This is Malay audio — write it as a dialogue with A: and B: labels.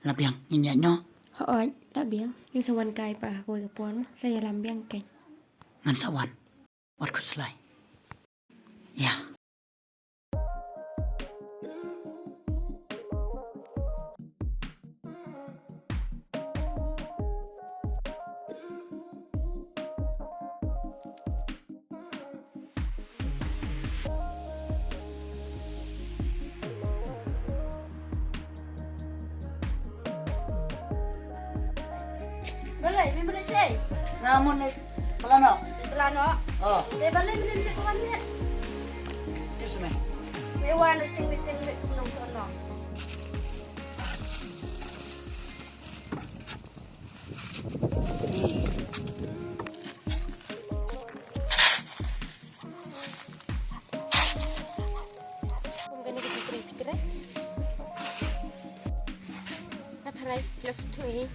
A: Labiang ini nyo
B: Hỏi đã biếng nhưng sao quan cài bà ngồi gặp bọn saya làm biếng keng
A: ngan sawan. Wat kuslay. Ya.
C: Balai, min balai say.
A: Namun ni pelano.
C: Pelano.
A: Oh,
C: Te balai min ni ko ni.
A: itu semua.
C: Me wan sting ni nong sono.
B: không cái này cái gì cái đấy nó thay plus 2